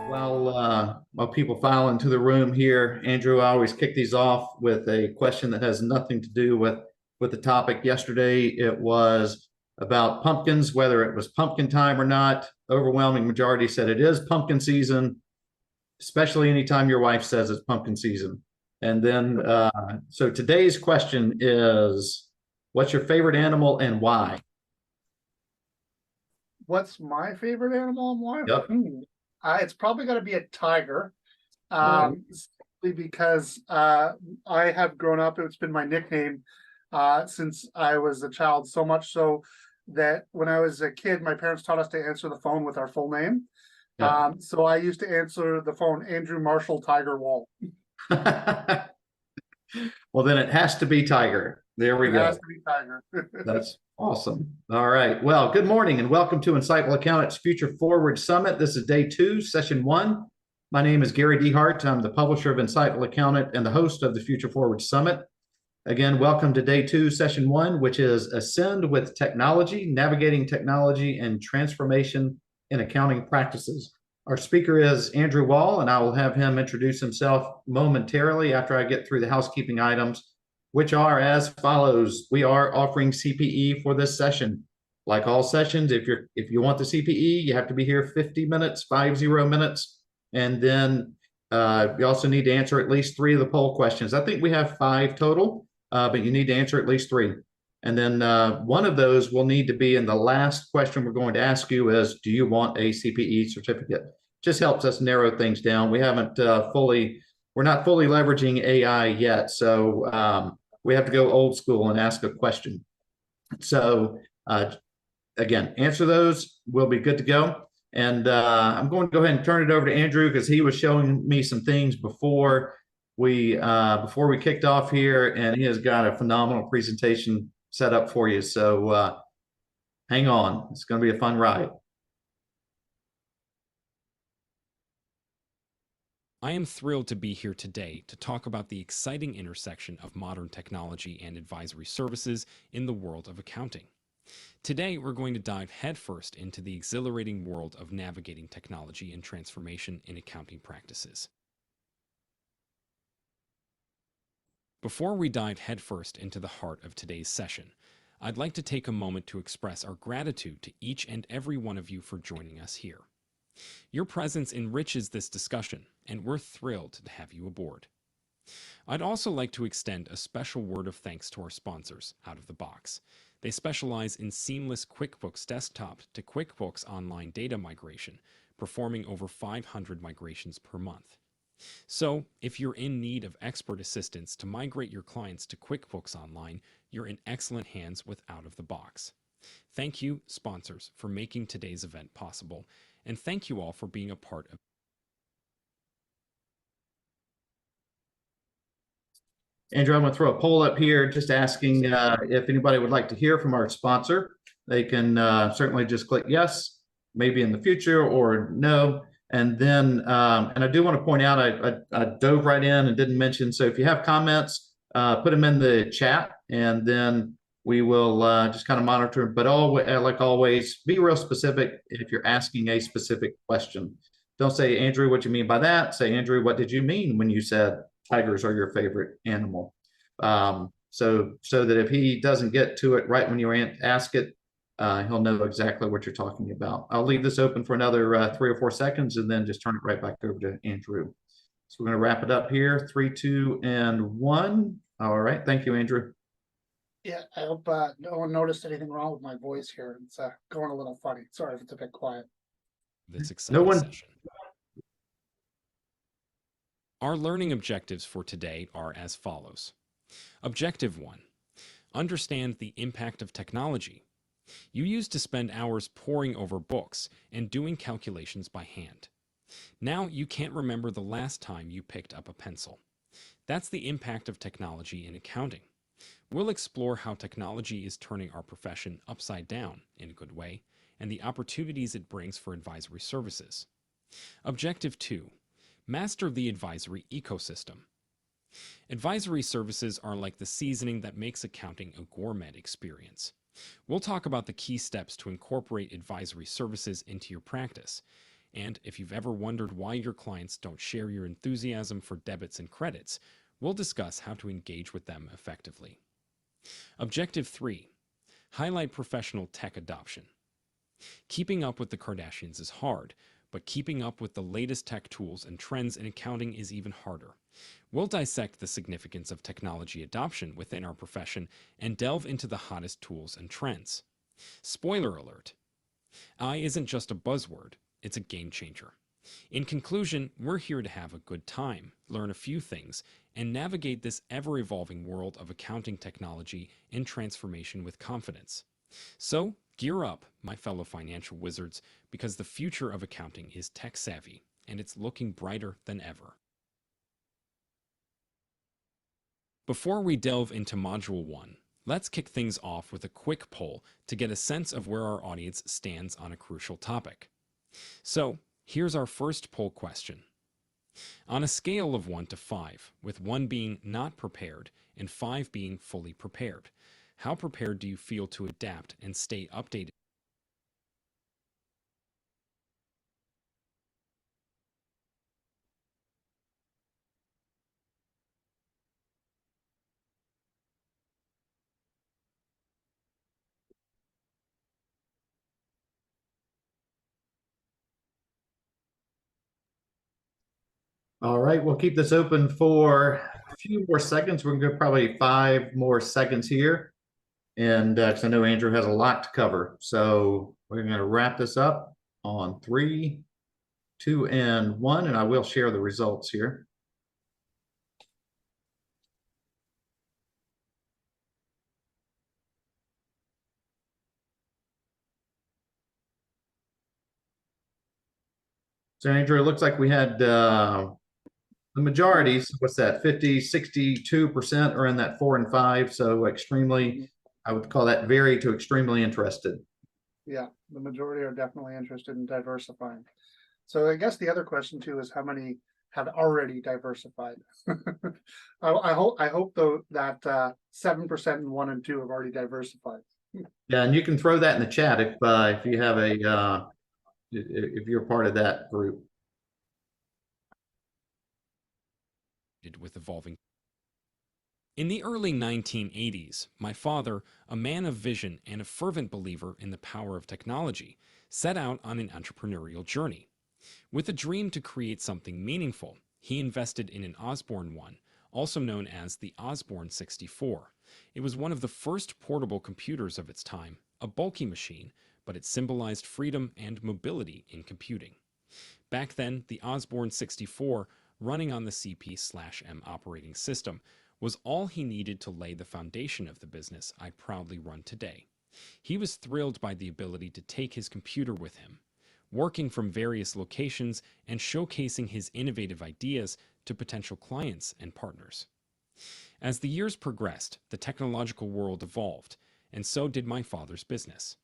While people file into the room here, Andrew, I always kick these off with a question that has nothing to do with the topic. Yesterday, it was about pumpkins, whether it was pumpkin time or not. Overwhelming majority said it is pumpkin season, especially anytime your wife says it's pumpkin season. And then, so today's question is, what's your favorite animal and why? What's my favorite animal and why? Yep. It's probably going to be a tiger. Oh. Simply because I have grown up, it's been my nickname since I was a child, so much so that when I was a kid, my parents taught us to answer the phone with our full name. Yeah. So I used to answer the phone, Andrew Marshall Tiger Wall. Well, then it has to be Tiger. There we It go. has to be Tiger. That's awesome. All right. Well, good morning and welcome to Insightful Accountants Future Forward Summit. This is day 2, session 1. My name is Gary Dehart. I'm the publisher of Insightful Accountant and the host of the Future Forward Summit. Again, welcome to day 2, session 1, which is Ascend with Technology, Navigating Technology and Transformation in Accounting Practices. Our speaker is Andrew Wall, and I will have him introduce himself momentarily after I get through the housekeeping items, which are as follows. We are offering CPE for this session. Like all sessions, if you want the CPE, you have to be here 50 minutes, 50 minutes, and then you also need to answer at least 3 of the poll questions. I think we have 5 total, but you need to answer at least 3. And then one of those will need to be in the last question we're going to ask you is, do you want a CPE certificate? Just helps us narrow things down. We're not fully leveraging AI yet. So we have to go old school and ask a question. So again, answer those. We'll be good to go. And I'm going to go ahead and turn it over to Andrew because he was showing me some things before we kicked off here, and he has got a phenomenal presentation set up for you. So hang on. It's going to be a fun ride. I am thrilled to be here today to talk about the exciting intersection of modern technology and advisory services in the world of accounting. Today, we're going to dive headfirst into the exhilarating world of navigating technology and transformation in accounting practices. Before we dive headfirst into the heart of today's session, I'd like to take a moment to express our gratitude to each and every one of you for joining us here. Your presence enriches this discussion, and we're thrilled to have you aboard. I'd also like to extend a special word of thanks to our sponsors, Out of the Box. They specialize in seamless QuickBooks Desktop to QuickBooks Online data migration, performing over 500 migrations per month. So, if you're in need of expert assistance to migrate your clients to QuickBooks Online, you're in excellent hands with Out of the Box. Thank you, sponsors, for making today's event possible, and thank you all for being a part of. Andrew, I'm going to throw a poll up here just asking if anybody would like to hear from our sponsor. They can certainly just click yes, maybe in the future, or no. And then, and I do want to point out, I dove right in and didn't mention, so if you have comments, put them in the chat, and then we will just kind of monitor. But like always, be real specific if you're asking a specific question. Don't say, Andrew, what you mean by that? Say, Andrew, what did you mean when you said tigers are your favorite animal? So that if he doesn't get to it right when you ask it, he'll know exactly what you're talking about. I'll leave this open for another 3 or 4 seconds and then just turn it right back over to Andrew. So we're going to wrap it up here. 3, 2, and 1. All right. Thank you, Andrew. Yeah, I hope no one noticed anything wrong with my voice here. It's going a little funny. Sorry if it's a bit quiet. This exciting No one. session. Our learning objectives for today are as follows. Objective 1. Understand the impact of technology. You used to spend hours poring over books and doing calculations by hand. Now you can't remember the last time you picked up a pencil. That's the impact of technology in accounting. We'll explore how technology is turning our profession upside down in a good way, and the opportunities it brings for advisory services. Objective 2. Master the advisory ecosystem. Advisory services are like the seasoning that makes accounting a gourmet experience. We'll talk about the key steps to incorporate advisory services into your practice, And if you've ever wondered why your clients don't share your enthusiasm for debits and credits, we'll discuss how to engage with them effectively. Objective 3. Highlight professional tech adoption. Keeping up with the Kardashians is hard, but keeping up with the latest tech tools and trends in accounting is even harder. We'll dissect the significance of technology adoption within our profession and delve into the hottest tools and trends. Spoiler alert: AI isn't just a buzzword, it's a game changer. In conclusion, we're here to have a good time, learn a few things, and navigate this ever-evolving world of accounting technology and transformation with confidence. So, gear up, my fellow financial wizards, because the future of accounting is tech-savvy, and it's looking brighter than ever. Before we delve into Module 1, let's kick things off with a quick poll to get a sense of where our audience stands on a crucial topic. So, here's our first poll question. On a scale of 1 to 5, with 1 being not prepared and 5 being fully prepared, how prepared do you feel to adapt and stay updated? All right, we'll keep this open for a few more seconds. We're going to go probably 5 more seconds here. And because I know Andrew has a lot to cover. So we're going to wrap this up on 3, 2, and 1, and I will share the results here. So Andrew, it looks like we had the majority, so what's that, 62% are in that 4 and 5. So extremely, I would call that very to extremely interested. Yeah, the majority are definitely interested in diversifying. So I guess the other question too is how many have already diversified? I hope though that 7% and 1 and 2 have already diversified. Yeah, and you can throw that in the chat if you have a if you're part of that group. With evolving. In the early 1980s, my father, a man of vision and a fervent believer in the power of technology, set out on an entrepreneurial journey. With a dream to create something meaningful, he invested in an Osborne 1, also known as the Osborne 64. It was one of the first portable computers of its time, a bulky machine, but it symbolized freedom and mobility in computing. Back then, the Osborne 64, running on the CP/M operating system, was all he needed to lay the foundation of the business I proudly run today. He was thrilled by the ability to take his computer with him, working from various locations and showcasing his innovative ideas to potential clients and partners. As the years progressed, the technological world evolved, and so did my father's business.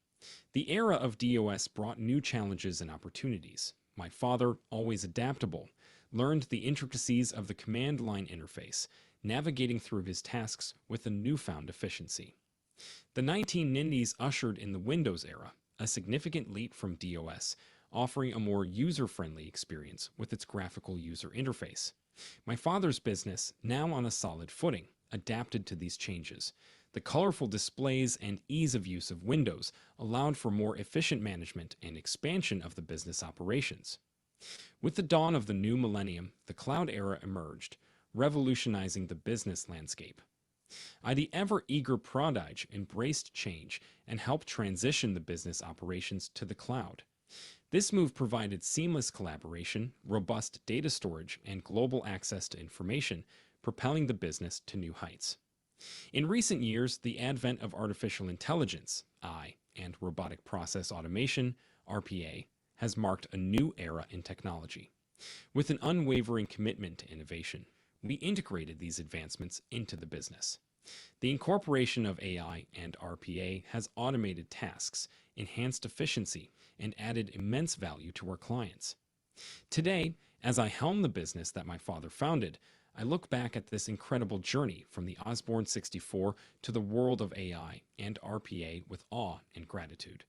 The era of DOS brought new challenges and opportunities. My father, always adaptable, learned the intricacies of the command line interface, navigating through his tasks with a newfound efficiency. The 1990s ushered in the Windows era, a significant leap from DOS, offering a more user-friendly experience with its graphical user interface. My father's business, now on a solid footing, adapted to these changes. The colorful displays and ease of use of Windows allowed for more efficient management and expansion of the business operations. With the dawn of the new millennium, the cloud era emerged, revolutionizing the business landscape. The ever-eager Prodige embraced change and helped transition the business operations to the cloud. This move provided seamless collaboration, robust data storage, and global access to information, propelling the business to new heights. In recent years, the advent of artificial intelligence, AI, and robotic process automation, RPA, has marked a new era in technology. With an unwavering commitment to innovation, we integrated these advancements into the business. The incorporation of AI and RPA has automated tasks, enhanced efficiency, and added immense value to our clients. Today, as I helm the business that my father founded, I look back at this incredible journey from the Osborne 64 to the world of AI and RPA with awe and gratitude.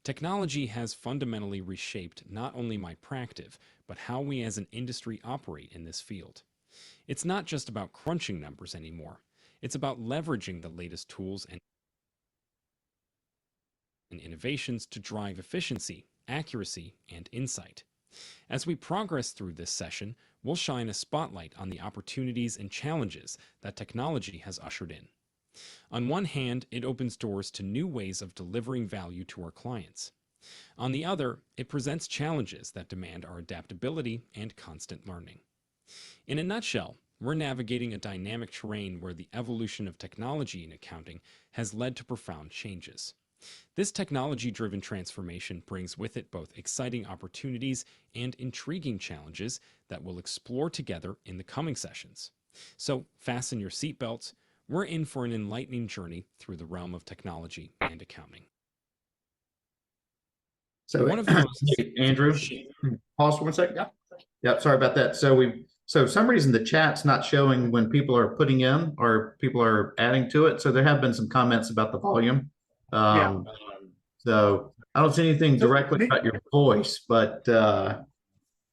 Technology has fundamentally reshaped not only my practice, but how we as an industry operate in this field. It's not just about crunching numbers anymore. It's about leveraging the latest tools and innovations to drive efficiency, accuracy, and insight. As we progress through this session, we'll shine a spotlight on the opportunities and challenges that technology has ushered in. On one hand, it opens doors to new ways of delivering value to our clients. On the other, it presents challenges that demand our adaptability and constant learning. In a nutshell, we're navigating a dynamic terrain where the evolution of technology in accounting has led to profound changes. This technology-driven transformation brings with it both exciting opportunities and intriguing challenges that we'll explore together in the coming sessions. So fasten your seatbelts. We're in for an enlightening journey through the realm of technology and accounting. So One of the most Andrew, pause for 1 second. Yeah, sorry about that. So for some reason the chat's not showing when people are putting in or people are adding to it. So there have been some comments about the volume. So I don't see anything directly about your voice, but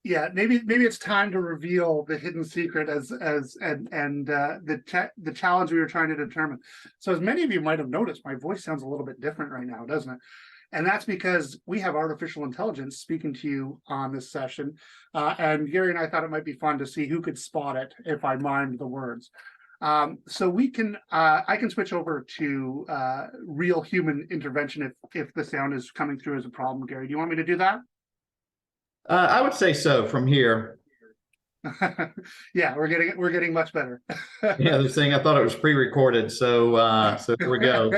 yeah, maybe it's time to reveal the hidden secret the challenge we were trying to determine. So as many of you might have noticed, my voice sounds a little bit different right now, doesn't it? And that's because we have artificial intelligence speaking to you on this session. And Gary and I thought it might be fun to see who could spot it if I mimed the words. So I can switch over to real human intervention if the sound is coming through as a problem. Gary, do you want me to do that? I would say so from here. Yeah, we're getting much better. Yeah, this thing, I thought it was pre-recorded. So there we go.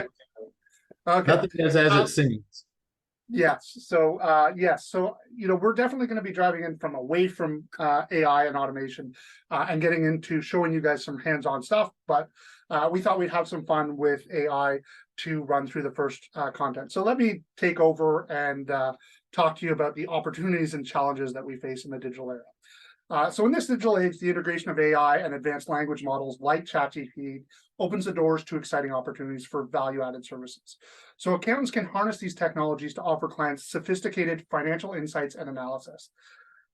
Okay. Nothing is as it seems. Yes. So we're definitely going to be driving in from away from AI and automation and getting into showing you guys some hands-on stuff. But we thought we'd have some fun with AI to run through the first content. So let me take over and talk to you about the opportunities and challenges that we face in the digital era. So in this digital age, the integration of AI and advanced language models like ChatGPT opens the doors to exciting opportunities for value-added services. So accountants can harness these technologies to offer clients sophisticated financial insights and analysis.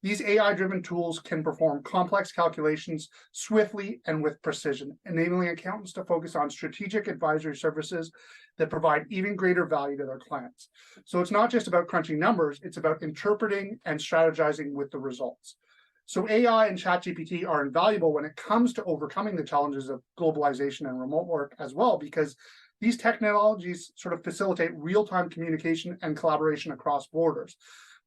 These AI-driven tools can perform complex calculations swiftly and with precision, enabling accountants to focus on strategic advisory services that provide even greater value to their clients. So it's not just about crunching numbers, it's about interpreting and strategizing with the results. So AI and ChatGPT are invaluable when it comes to overcoming the challenges of globalization and remote work as well, because these technologies sort of facilitate real-time communication and collaboration across borders.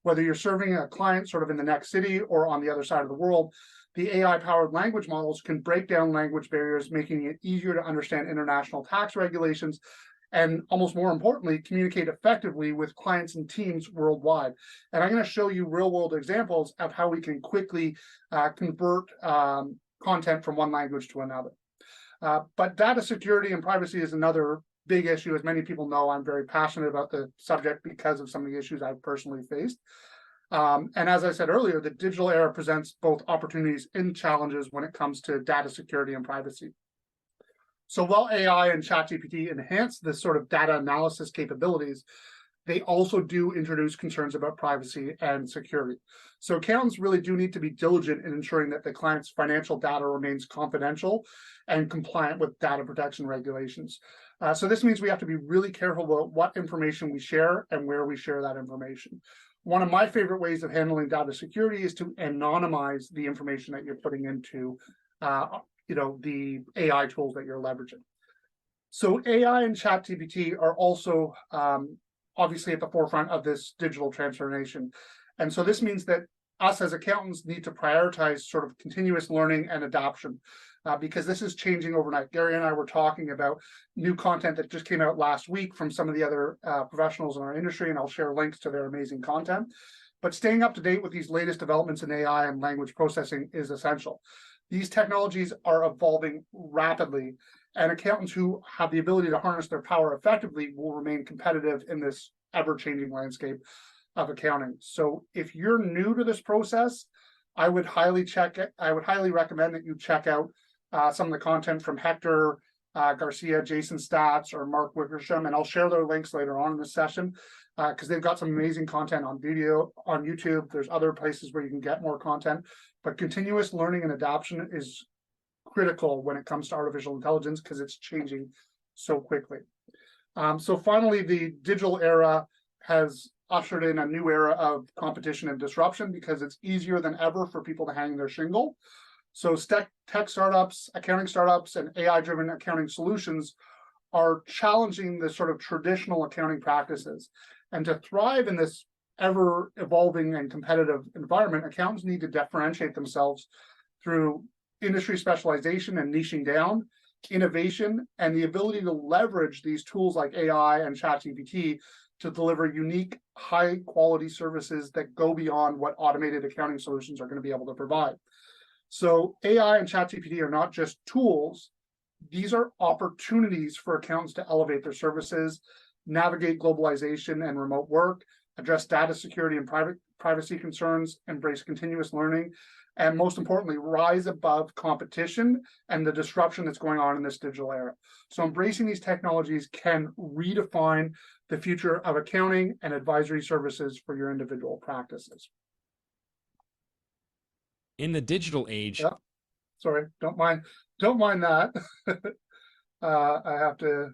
Whether you're serving a client sort of in the next city or on the other side of the world, the AI-powered language models can break down language barriers, making it easier to understand international tax regulations and, almost more importantly, communicate effectively with clients and teams worldwide. And I'm going to show you real-world examples of how we can quickly convert content from one language to another. But data security and privacy is another big issue. As many people know, I'm very passionate about the subject because of some of the issues I've personally faced. And as I said earlier, the digital era presents both opportunities and challenges when it comes to data security and privacy. So while AI and ChatGPT enhance this sort of data analysis capabilities, they also do introduce concerns about privacy and security. So accountants really do need to be diligent in ensuring that the client's financial data remains confidential and compliant with data protection regulations. So this means we have to be really careful about what information we share and where we share that information. One of my favorite ways of handling data security is to anonymize the information that you're putting into the AI tools that you're leveraging. So AI and ChatGPT are also obviously at the forefront of this digital transformation. And so this means that us as accountants need to prioritize sort of continuous learning and adoption because this is changing overnight. Gary and I were talking about new content that just came out last week from some of the other professionals in our industry, and I'll share links to their amazing content. But staying up to date with these latest developments in AI and language processing is essential. These technologies are evolving rapidly, and accountants who have the ability to harness their power effectively will remain competitive in this ever-changing landscape of accounting. So if you're new to this process, I would highly recommend that you check out some of the content from Hector Garcia, Jason Statz, or Mark Wickersham, and I'll share their links later on in the session. because they've got some amazing content on video on YouTube. There's other places where you can get more content, but continuous learning and adoption is critical when it comes to artificial intelligence because it's changing so quickly. So finally, the digital era has ushered in a new era of competition and disruption because it's easier than ever for people to hang their shingle. So tech startups, accounting startups, and AI-driven accounting solutions are challenging the sort of traditional accounting practices. And to thrive in this ever-evolving and competitive environment, accountants need to differentiate themselves through industry specialization and niching down, innovation, and the ability to leverage these tools like AI and ChatGPT to deliver unique, high-quality services that go beyond what automated accounting solutions are going to be able to provide. So AI and ChatGPT are not just tools. These are opportunities for accountants to elevate their services, navigate globalization and remote work, address data security and privacy concerns, embrace continuous learning, and most importantly, rise above competition and the disruption that's going on in this digital era. So embracing these technologies can redefine the future of accounting and advisory services for your individual practices. In the digital age, Yep. Sorry, don't mind that. I have to.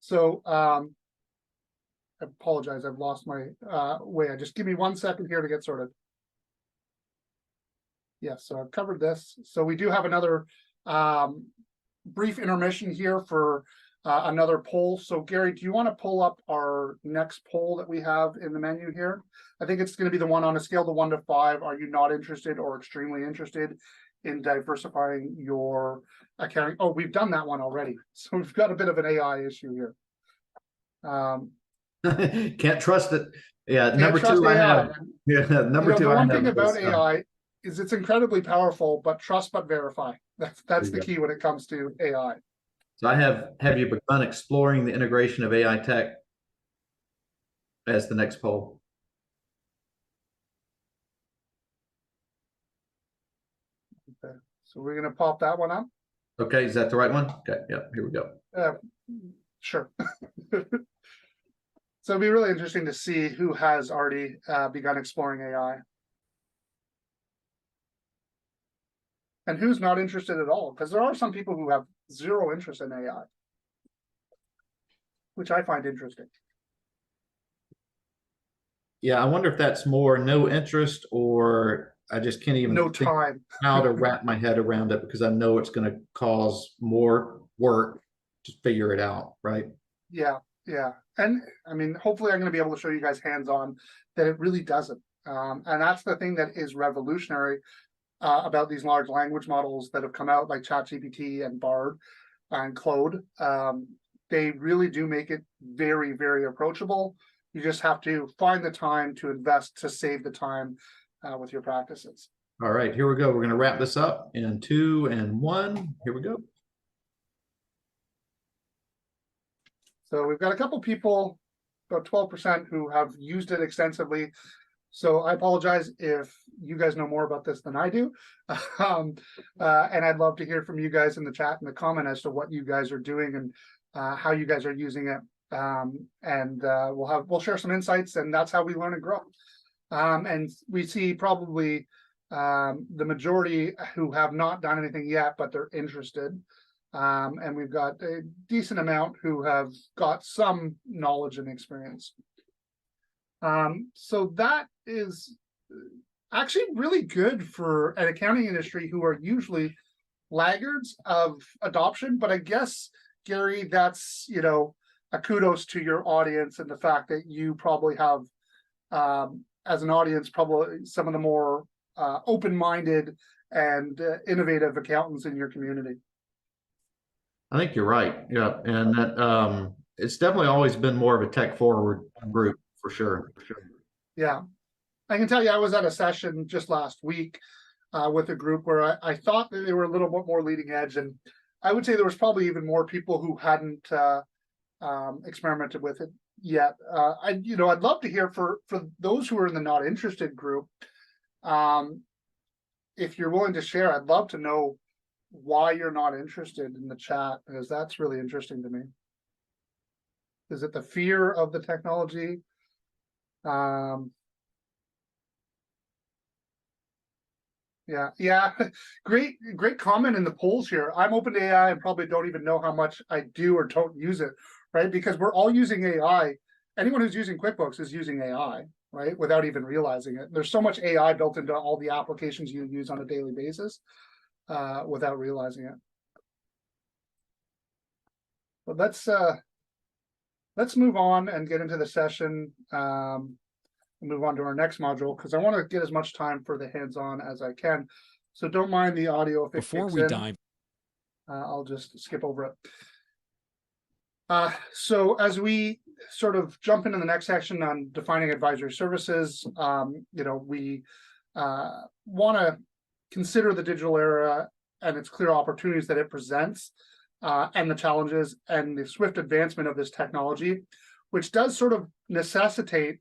So I apologize, I've lost my way. Just give me 1 second here to get sorted. Yes, so I've covered this. So we do have another brief intermission here for another poll. So Gary, do you want to pull up our next poll that we have in the menu here? I think it's going to be the one on a scale of 1 to 5. Are you not interested or extremely interested in diversifying your accounting? Oh, we've done that one already. So we've got a bit of an AI issue here. Can't trust it. Yeah, Can't number trust 2 I AI. have. Yeah, number 2 the I one have thing about is, AI is it's incredibly powerful, but trust but verify. That's the Yeah. key when it comes to AI. So I have you begun exploring the integration of AI tech as the next poll? Okay. So we're going to pop that one up. Okay, is that the right one? Okay, yeah, here we go. Sure. So it'd be really interesting to see who has already begun exploring AI. And who's not interested at all, because there are some people who have zero interest in AI, which I find interesting. Yeah, I wonder if that's more no interest or I just can't even No think time. how to wrap my head around it because I know it's going to cause more work to figure it out, right? Yeah, yeah. And I mean, hopefully I'm going to be able to show you guys hands-on that it really doesn't. And that's the thing that is revolutionary about these large language models that have come out like ChatGPT and Bard and Claude. They really do make it very, very approachable. You just have to find the time to invest to save the time with your practices. All right, here we go. We're going to wrap this up in 2 and 1. Here we go. So we've got a couple people, about 12%, who have used it extensively. So I apologize if you guys know more about this than I do. And I'd love to hear from you guys in the chat and the comment as to what you guys are doing and how you guys are using it. We'll share some insights, and that's how we learn and grow. And we see probably the majority who have not done anything yet, but they're interested. And we've got a decent amount who have got some knowledge and experience. So that is actually really good for an accounting industry who are usually laggards of adoption. But I guess, Gary, that's, a kudos to your audience and the fact that you probably have, as an audience, probably some of the more open-minded and innovative accountants in your community. I think you're right. Yeah, and that it's definitely always been more of a tech forward group for sure. Yeah, I can tell you, I was at a session just last week with a group where I thought that they were a little bit more leading edge, and I would say there was probably even more people who hadn't experimented with it yet. I'd love to hear for those who are in the not interested group. If you're willing to share, I'd love to know why you're not interested in the chat, because that's really interesting to me. Is it the fear of the technology? Yeah. Great comment in the polls here. I'm open to AI and probably don't even know how much I do or don't use it, right? Because we're all using AI. Anyone who's using QuickBooks is using AI, right? Without even realizing it. There's so much AI built into all the applications you use on a daily basis without realizing it. But let's move on and get into the session. Move on to our next module because I want to get as much time for the hands-on as I can. So don't mind the audio if it Before kicks we in. dive, I'll just skip over it. So as we sort of jump into the next section on defining advisory services, we want to consider the digital era and its clear opportunities that it presents, and the challenges and the swift advancement of this technology, which does sort of necessitate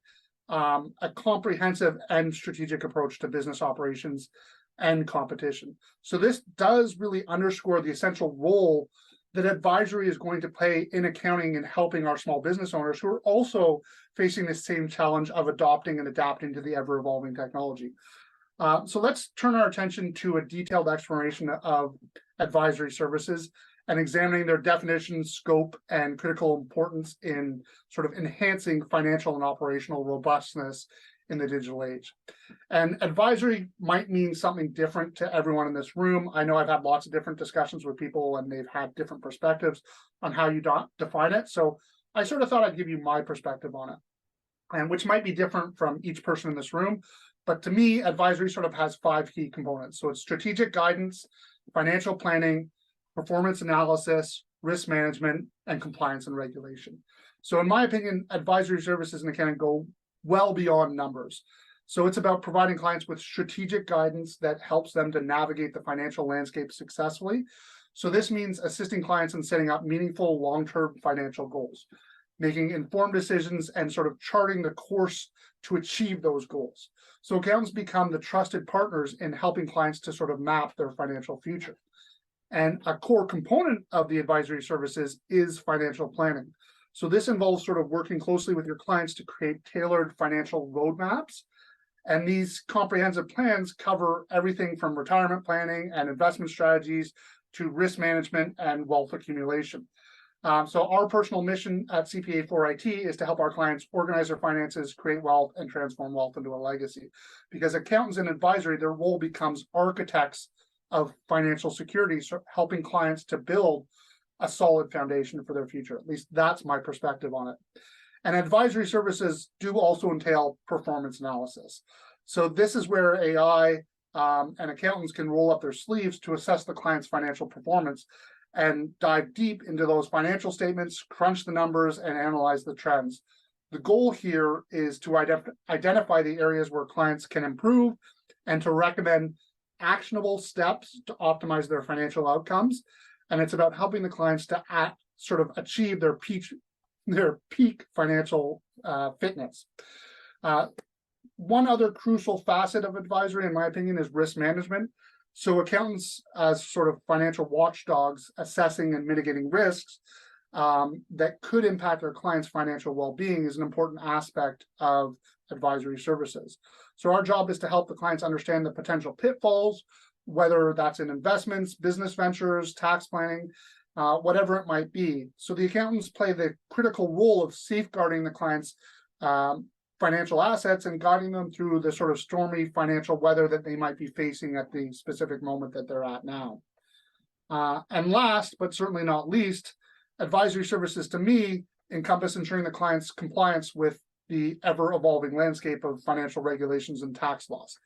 a comprehensive and strategic approach to business operations and competition. So this does really underscore the essential role that advisory is going to play in accounting and helping our small business owners who are also facing the same challenge of adopting and adapting to the ever-evolving technology. So let's turn our attention to a detailed exploration of advisory services and examining their definition, scope, and critical importance in sort of enhancing financial and operational robustness in the digital age. And advisory might mean something different to everyone in this room. I know I've had lots of different discussions with people and they've had different perspectives on how you define it. So I sort of thought I'd give you my perspective on it, and which might be different from each person in this room. But to me, advisory sort of has 5 key components. So it's strategic guidance, financial planning, performance analysis, risk management, and compliance and regulation. So in my opinion, advisory services in accounting go well beyond numbers. So it's about providing clients with strategic guidance that helps them to navigate the financial landscape successfully. So this means assisting clients in setting up meaningful long-term financial goals, making informed decisions, and sort of charting the course to achieve those goals. So accountants become the trusted partners in helping clients to sort of map their financial future. And a core component of the advisory services is financial planning. So this involves sort of working closely with your clients to create tailored financial roadmaps. And these comprehensive plans cover everything from retirement planning and investment strategies to risk management and wealth accumulation. So our personal mission at CPA4IT is to help our clients organize their finances, create wealth, and transform wealth into a legacy. Because accountants in advisory, their role becomes architects of financial security, so helping clients to build a solid foundation for their future. At least that's my perspective on it. And advisory services do also entail performance analysis. So this is where AI and accountants can roll up their sleeves to assess the client's financial performance and dive deep into those financial statements, crunch the numbers, and analyze the trends. The goal here is to identify the areas where clients can improve and to recommend actionable steps to optimize their financial outcomes. And it's about helping the clients to sort of achieve their peak financial fitness. One other crucial facet of advisory, in my opinion, is risk management. So accountants, as sort of financial watchdogs, assessing and mitigating risks that could impact their clients' financial well-being, is an important aspect of advisory services. So our job is to help the clients understand the potential pitfalls, whether that's in investments, business ventures, tax planning, whatever it might be. So the accountants play the critical role of safeguarding the client's financial assets and guiding them through the sort of stormy financial weather that they might be facing at the specific moment that they're at now. And last, but certainly not least, advisory services to me encompass ensuring the client's compliance with the ever-evolving landscape of financial regulations and tax laws.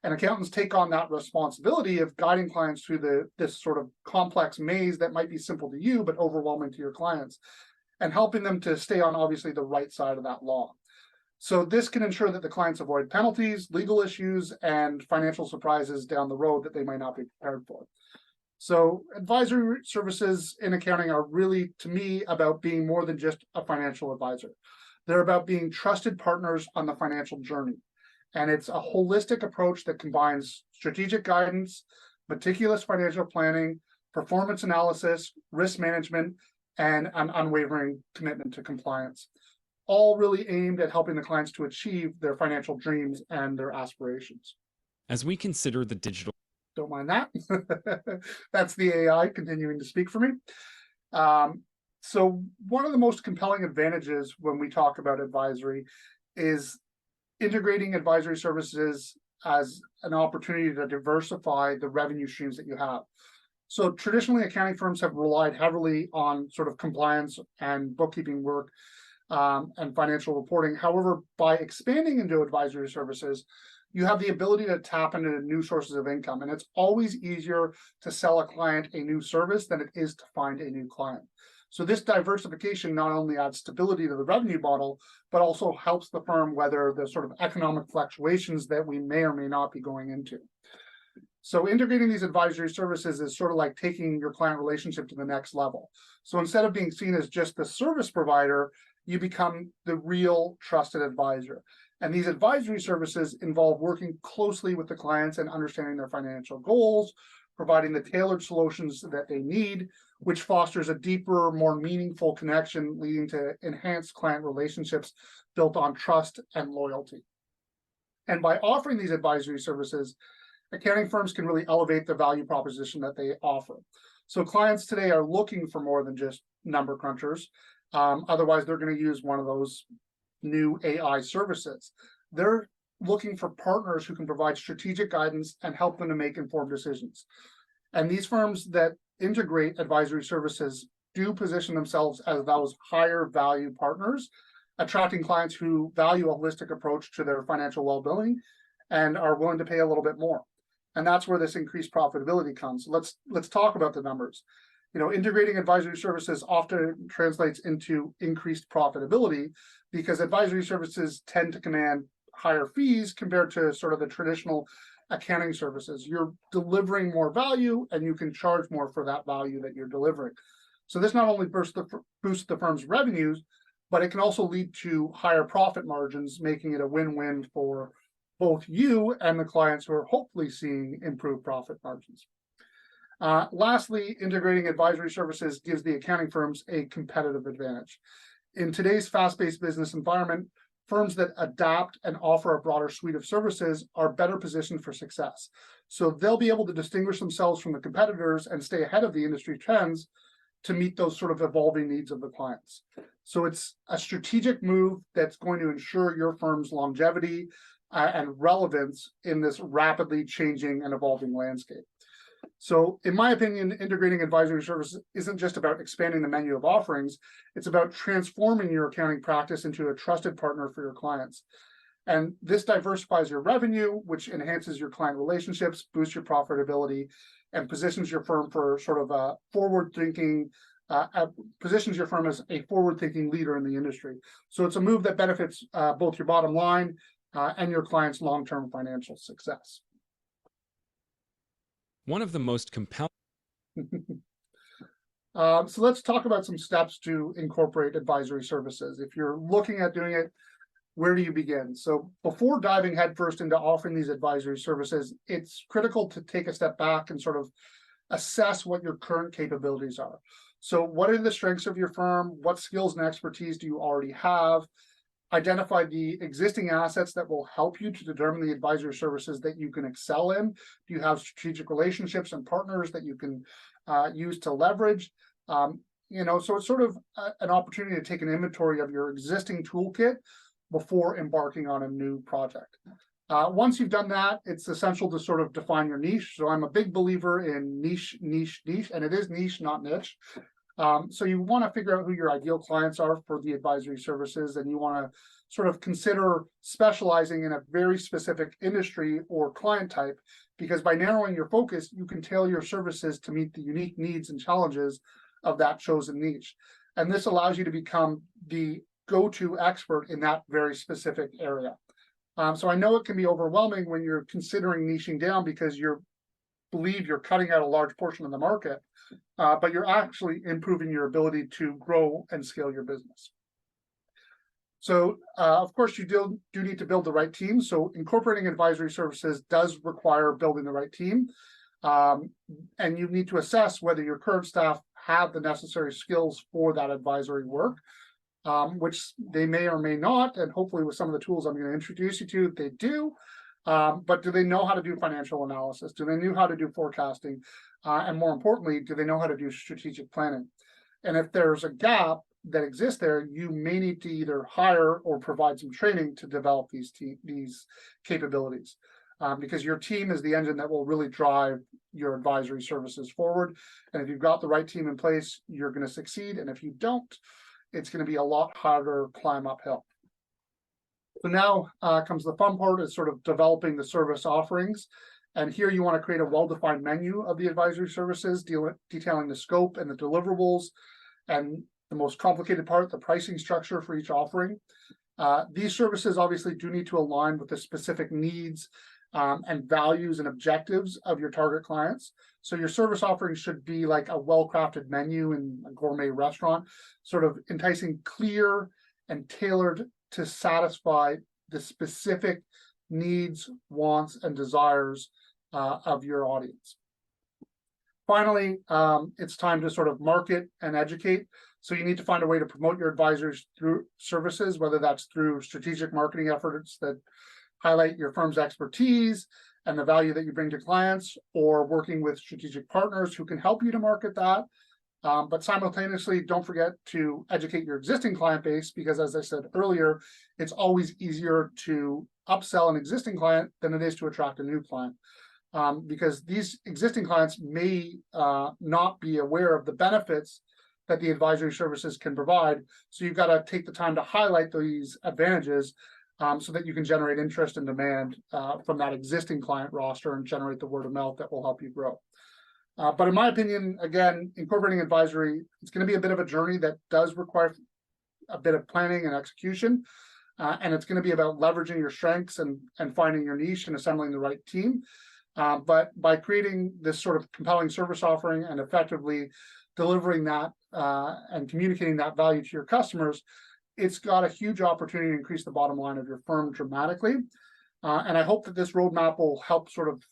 And accountants take on that responsibility of guiding clients through this sort of complex maze that might be simple to you, but overwhelming to your clients, and helping them to stay on, obviously, the right side of that law. So this can ensure that the clients avoid penalties, legal issues, and financial surprises down the road that they might not be prepared for. So advisory services in accounting are really, to me, about being more than just a financial advisor. They're about being trusted partners on the financial journey. And it's a holistic approach that combines strategic guidance, meticulous financial planning, performance analysis, risk management, and an unwavering commitment to compliance, all really aimed at helping the clients to achieve their financial dreams and their aspirations. As we consider the digital, don't mind that. That's the AI continuing to speak for me. So one of the most compelling advantages when we talk about advisory is integrating advisory services as an opportunity to diversify the revenue streams that you have. So traditionally, accounting firms have relied heavily on sort of compliance and bookkeeping work and financial reporting. However, by expanding into advisory services, you have the ability to tap into new sources of income. And it's always easier to sell a client a new service than it is to find a new client. So this diversification not only adds stability to the revenue model, but also helps the firm weather the sort of economic fluctuations that we may or may not be going into. So integrating these advisory services is sort of like taking your client relationship to the next level. So instead of being seen as just the service provider, you become the real trusted advisor. And these advisory services involve working closely with the clients and understanding their financial goals, providing the tailored solutions that they need, which fosters a deeper, more meaningful connection, leading to enhanced client relationships built on trust and loyalty. And by offering these advisory services, accounting firms can really elevate the value proposition that they offer. So clients today are looking for more than just number crunchers. Otherwise, they're going to use one of those new AI services. They're looking for partners who can provide strategic guidance and help them to make informed decisions. And these firms that integrate advisory services do position themselves as those higher value partners, attracting clients who value a holistic approach to their financial well-being and are willing to pay a little bit more. And that's where this increased profitability comes. Let's talk about the numbers. Integrating advisory services often translates into increased profitability because advisory services tend to command higher fees compared to sort of the traditional accounting services. You're delivering more value and you can charge more for that value that you're delivering. So this not only boosts the firm's revenues, but it can also lead to higher profit margins, making it a win-win for both you and the clients who are hopefully seeing improved profit margins. Lastly, integrating advisory services gives the accounting firms a competitive advantage. In today's fast-paced business environment, firms that adapt and offer a broader suite of services are better positioned for success. So they'll be able to distinguish themselves from the competitors and stay ahead of the industry trends to meet those sort of evolving needs of the clients. So it's a strategic move that's going to ensure your firm's longevity and relevance in this rapidly changing and evolving landscape. So in my opinion, integrating advisory services isn't just about expanding the menu of offerings, it's about transforming your accounting practice into a trusted partner for your clients. And this diversifies your revenue, which enhances your client relationships, boosts your profitability, and positions your firm for sort of a forward-thinking, positions your firm as a forward-thinking leader in the industry. So it's a move that benefits both your bottom line and your client's long-term financial success. one of the most compelling. So let's talk about some steps to incorporate advisory services. If you're looking at doing it, where do you begin? So before diving headfirst into offering these advisory services, it's critical to take a step back and sort of assess what your current capabilities are. So what are the strengths of your firm? What skills and expertise do you already have? Identify the existing assets that will help you to determine the advisory services that you can excel in. Do you have strategic relationships and partners that you can use to leverage? So it's sort of an opportunity to take an inventory of your existing toolkit before embarking on a new project. Once you've done that, it's essential to sort of define your niche. So I'm a big believer in niche, and it is niche, not niche. So you want to figure out who your ideal clients are for the advisory services, and you want to sort of consider specializing in a very specific industry or client type, because by narrowing your focus, you can tailor your services to meet the unique needs and challenges of that chosen niche. And this allows you to become the go-to expert in that very specific area. So I know it can be overwhelming when you're considering niching down because you believe you're cutting out a large portion of the market, but you're actually improving your ability to grow and scale your business. So, of course, you do need to build the right team. So incorporating advisory services does require building the right team. And you need to assess whether your current staff have the necessary skills for that advisory work, which they may or may not, and hopefully with some of the tools I'm going to introduce you to, they do. But do they know how to do financial analysis? Do they know how to do forecasting? And more importantly, do they know how to do strategic planning? And if there's a gap that exists there, you may need to either hire or provide some training to develop these capabilities, because your team is the engine that will really drive your advisory services forward. And if you've got the right team in place, you're going to succeed. And if you don't, it's going to be a lot harder to climb uphill. So now comes the fun part, is sort of developing the service offerings. And here you want to create a well-defined menu of the advisory services, detailing the scope and the deliverables, and the most complicated part, the pricing structure for each offering. These services obviously do need to align with the specific needs and values and objectives of your target clients. So your service offerings should be like a well-crafted menu in a gourmet restaurant, sort of enticing, clear, and tailored to satisfy the specific needs, wants, and desires of your audience. Finally, it's time to sort of market and educate. So you need to find a way to promote your advisors through services, whether that's through strategic marketing efforts that highlight your firm's expertise and the value that you bring to clients, or working with strategic partners who can help you to market that. But simultaneously, don't forget to educate your existing client base, because as I said earlier, it's always easier to upsell an existing client than it is to attract a new client. Because these existing clients may not be aware of the benefits that the advisory services can provide. So you've got to take the time to highlight these advantages so that you can generate interest and demand from that existing client roster and generate the word of mouth that will help you grow. But in my opinion, again, incorporating advisory, it's going to be a bit of a journey that does require a bit of planning and execution. And it's going to be about leveraging your strengths and finding your niche and assembling the right team. But by creating this sort of compelling service offering and effectively delivering that and communicating that value to your customers, it's got a huge opportunity to increase the bottom line of your firm dramatically. And I hope that this roadmap will help sort of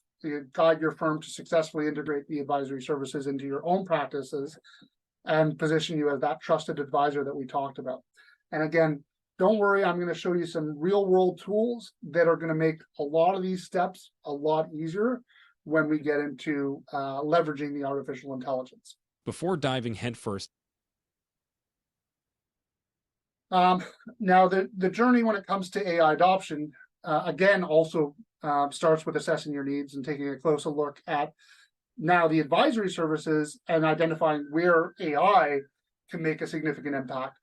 guide your firm to successfully integrate the advisory services into your own practices and position you as that trusted advisor that we talked about. And again, don't worry, I'm going to show you some real world tools that are going to make a lot of these steps a lot easier when we get into leveraging the artificial intelligence. Before diving headfirst. Now, the journey when it comes to AI adoption, again, also starts with assessing your needs and taking a closer look at now the advisory services and identifying where AI can make a significant impact.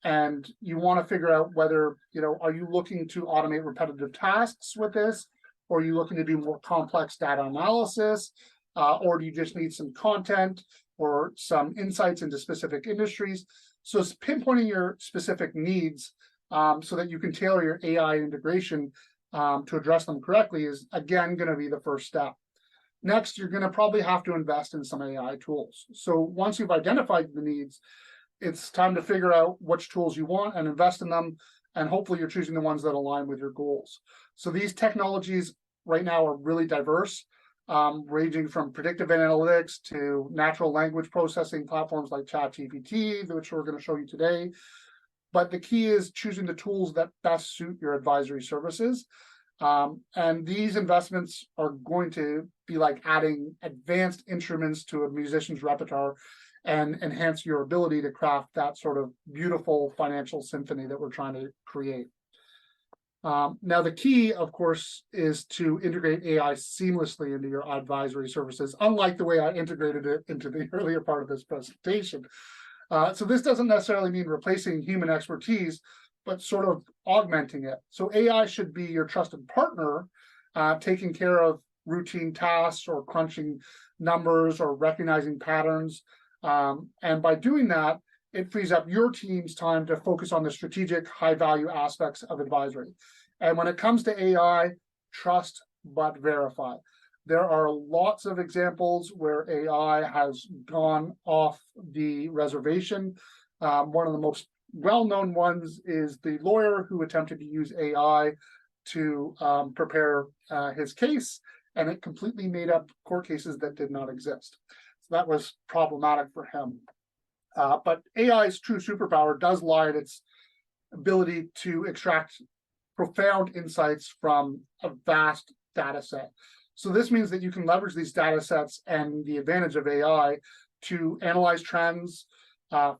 And you want to figure out whether, are you looking to automate repetitive tasks with this, or are you looking to do more complex data analysis, or do you just need some content or some insights into specific industries? So it's pinpointing your specific needs so that you can tailor your AI integration to address them correctly is, again, going to be the first step. Next, you're going to probably have to invest in some AI tools. So once you've identified the needs, it's time to figure out which tools you want and invest in them. And hopefully you're choosing the ones that align with your goals. So these technologies right now are really diverse, ranging from predictive analytics to natural language processing platforms like ChatGPT, which we're going to show you today. But the key is choosing the tools that best suit your advisory services. And these investments are going to be like adding advanced instruments to a musician's repertoire and enhance your ability to craft that sort of beautiful financial symphony that we're trying to create. Now, the key, of course, is to integrate AI seamlessly into your advisory services, unlike the way I integrated it into the earlier part of this presentation. So this doesn't necessarily mean replacing human expertise, but sort of augmenting it. So AI should be your trusted partner, taking care of routine tasks or crunching numbers or recognizing patterns. And by doing that, it frees up your team's time to focus on the strategic, high-value aspects of advisory. And when it comes to AI, trust but verify. There are lots of examples where AI has gone off the reservation. One of the most well-known ones is the lawyer who attempted to use AI to prepare his case, and it completely made up court cases that did not exist. So that was problematic for him. But AI's true superpower does lie in its ability to extract profound insights from a vast data set. So this means that you can leverage these data sets and the advantage of AI to analyze trends,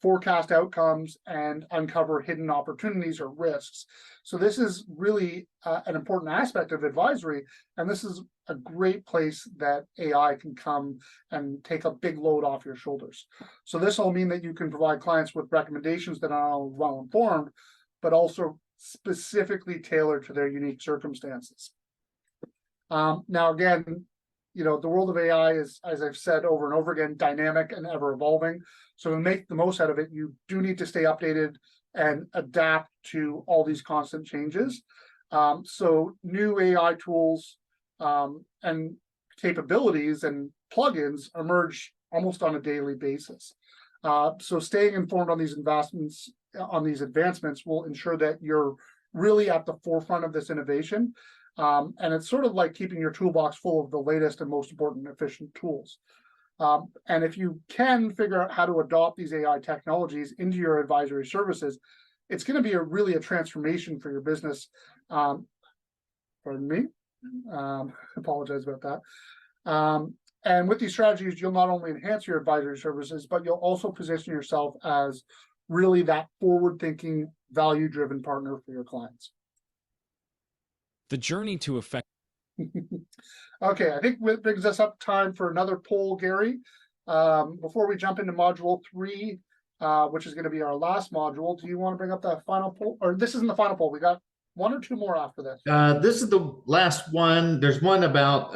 forecast outcomes, and uncover hidden opportunities or risks. So this is really an important aspect of advisory, and this is a great place that AI can come and take a big load off your shoulders. So this will mean that you can provide clients with recommendations that are well informed, but also specifically tailored to their unique circumstances. Now, again, the world of AI is, as I've said over and over again, dynamic and ever evolving. So to make the most out of it, you do need to stay updated and adapt to all these constant changes. So new AI tools and capabilities and plugins emerge almost on a daily basis. So staying informed on these investments, on these advancements, will ensure that you're really at the forefront of this innovation. And it's sort of like keeping your toolbox full of the latest and most important efficient tools. And if you can figure out how to adopt these AI technologies into your advisory services, it's going to be really a transformation for your business. Pardon me. Apologize about that. And with these strategies, you'll not only enhance your advisory services, but you'll also position yourself as really that forward-thinking, value-driven partner for your clients. The journey to effect. Okay, I think it brings us up time for another poll, Gary. Before we jump into module 3, which is going to be our last module, do you want to bring up the final poll? Or this isn't the final poll. We got 1 or 2 more after this. This is the last one. There's one about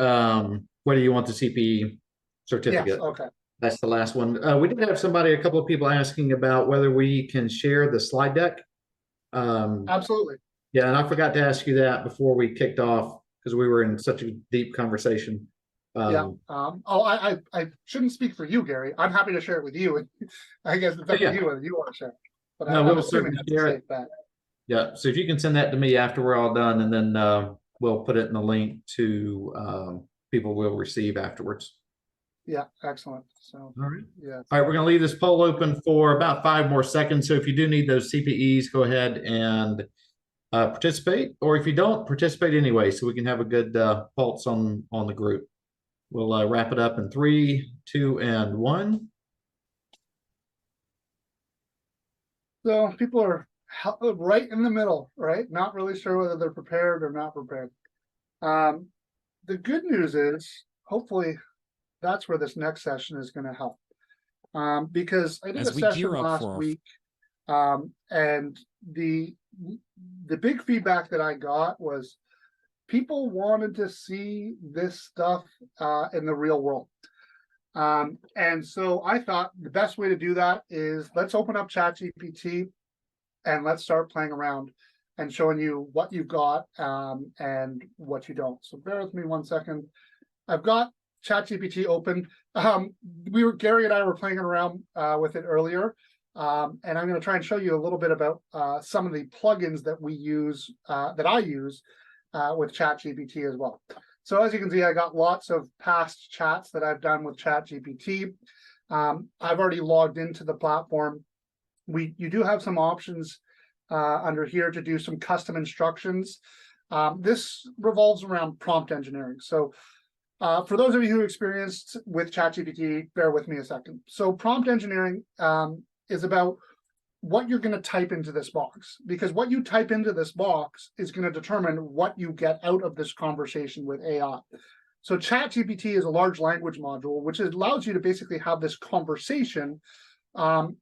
whether you want the CPE certificate. Yes, okay. That's the last one. We did have a couple of people asking about whether we can share the slide deck. Absolutely. Yeah, and I forgot to ask you that before we kicked off because we were in such a deep conversation. I shouldn't speak for you, Gary. I'm happy to share it with you. And I guess it's up to you whether you want to share it. But no, I'm assuming that's a safe bet. Yeah, so if you can send that to me after we're all done, and then we'll put it in the link to people will receive afterwards. Yeah, excellent. So, all right. Yeah. All right, we're going to leave this poll open for about 5 more seconds. So if you do need those CPEs, go ahead and participate, or if you don't, participate anyway, so we can have a good pulse on the group. We'll wrap it up in 3, 2, and 1. So people are right in the middle, right? Not really sure whether they're prepared or not prepared. The good news is, hopefully, that's where this next session is going to help. Because I did a session last week, and the big feedback that I got was people wanted to see this stuff in the real world. And so I thought the best way to do that is let's open up ChatGPT and let's start playing around and showing you what you've got and what you don't. So bear with me 1 second. I've got ChatGPT open. Gary and I were playing around with it earlier. And I'm going to try and show you a little bit about some of the plugins that we use, that I use with ChatGPT as well. So as you can see, I got lots of past chats that I've done with ChatGPT. I've already logged into the platform. You do have some options under here to do some custom instructions. This revolves around prompt engineering. So for those of you who experienced with ChatGPT, bear with me a second. So prompt engineering is about what you're going to type into this box, because what you type into this box is going to determine what you get out of this conversation with AI. So ChatGPT is a large language module, which allows you to basically have this conversation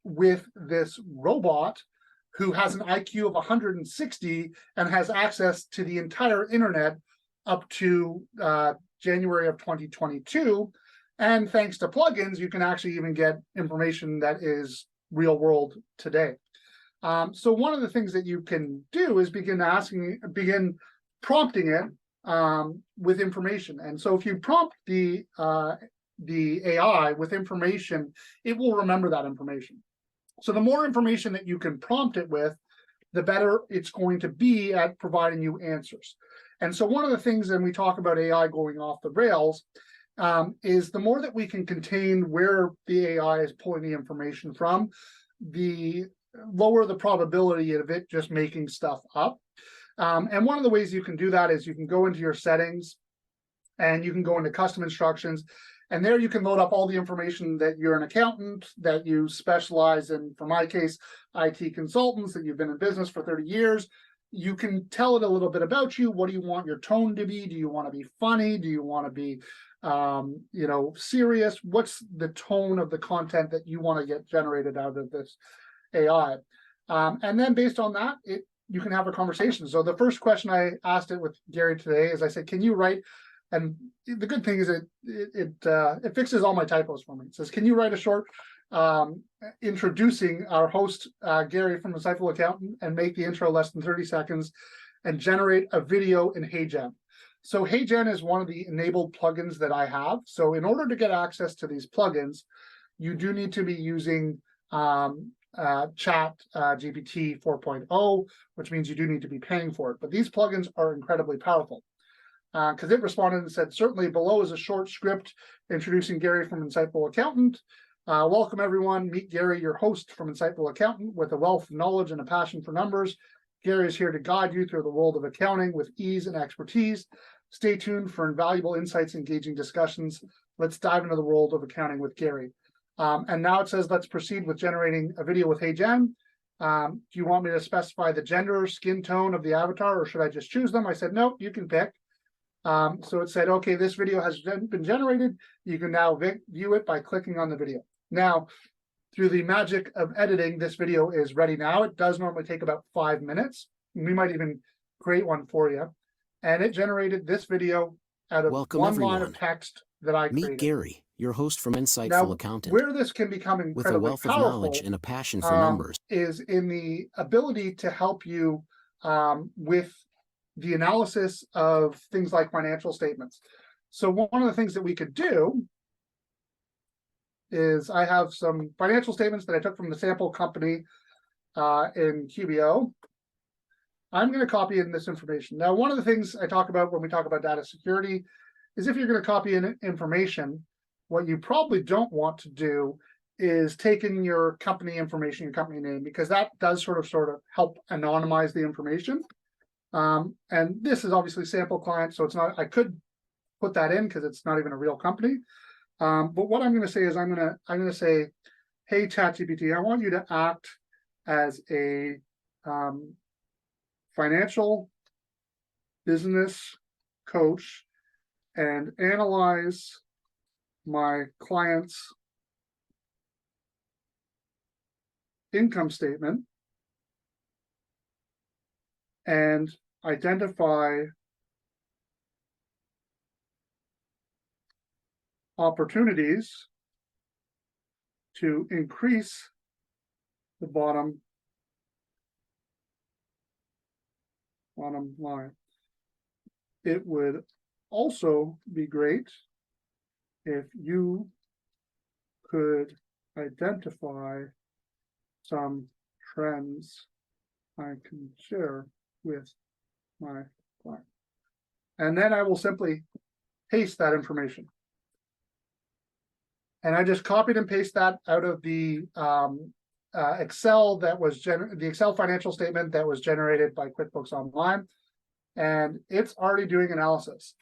with this robot who has an IQ of 160 and has access to the entire internet up to January of 2022. And thanks to plugins, you can actually even get information that is real world today. So one of the things that you can do is begin prompting it with information. And so if you prompt the AI with information, it will remember that information. So the more information that you can prompt it with, the better it's going to be at providing you answers. And so one of the things, and we talk about AI going off the rails, is the more that we can contain where the AI is pulling the information from, the lower the probability of it just making stuff up. And one of the ways you can do that is you can go into your settings and you can go into custom instructions. And there you can load up all the information that you're an accountant, that you specialize in, for my case, IT consultants, that you've been in business for 30 years. You can tell it a little bit about you. What do you want your tone to be? Do you want to be funny? Do you want to be, serious? What's the tone of the content that you want to get generated out of this AI? And then based on that, you can have a conversation. So the first question I asked it with Gary today is I said, can you write, and the good thing is it fixes all my typos for me. It says, can you write a short introducing our host, Gary from Insightful Accountant, and make the intro less than 30 seconds and generate a video in HeyGen. So HeyGen is one of the enabled plugins that I have. So in order to get access to these plugins, you do need to be using Chat GPT 4.0, which means you do need to be paying for it. But these plugins are incredibly powerful. Because it responded and said, certainly below is a short script introducing Gary from Insightful Accountant. Welcome, everyone. Meet Gary, your host from Insightful Accountant, with a wealth of knowledge and a passion for numbers. Gary is here to guide you through the world of accounting with ease and expertise. Stay tuned for invaluable insights, engaging discussions. Let's dive into the world of accounting with Gary. And now it says, let's proceed with generating a video with HeyGen. Do you want me to specify the gender, skin tone of the avatar, or should I just choose them? I said, no, you can pick. So it said, okay, this video has been generated. You can now view it by clicking on the video. Now, through the magic of editing, this video is ready now. It does normally take about 5 minutes. We might even create one for you. And it generated this video out of one line of text that I created. Meet Gary, your host from Insightful Now, Accountant. where this can become incredibly with a wealth of knowledge and a passion for numbers, is in the ability to help you with the analysis of things like financial statements. So one of the things that we could do is I have some financial statements that I took from the sample company in QBO. I'm going to copy in this information. Now, one of the things I talk about when we talk about data security is if you're going to copy in information, what you probably don't want to do is take in your company information, your company name, because that does sort of help anonymize the information. And this is obviously sample client, so it's not, I could put that in because it's not even a real company. But what I'm going to say is I'm going to say, hey, ChatGPT, I want you to act as a financial business coach and analyze my client's income statement and identify opportunities to increase the bottom line. It would also be great if you could identify some trends I can share with my client. And then I will simply paste that information. And I just copied and pasted that out of the Excel that was the Excel financial statement that was generated by QuickBooks Online. And it's already doing analysis.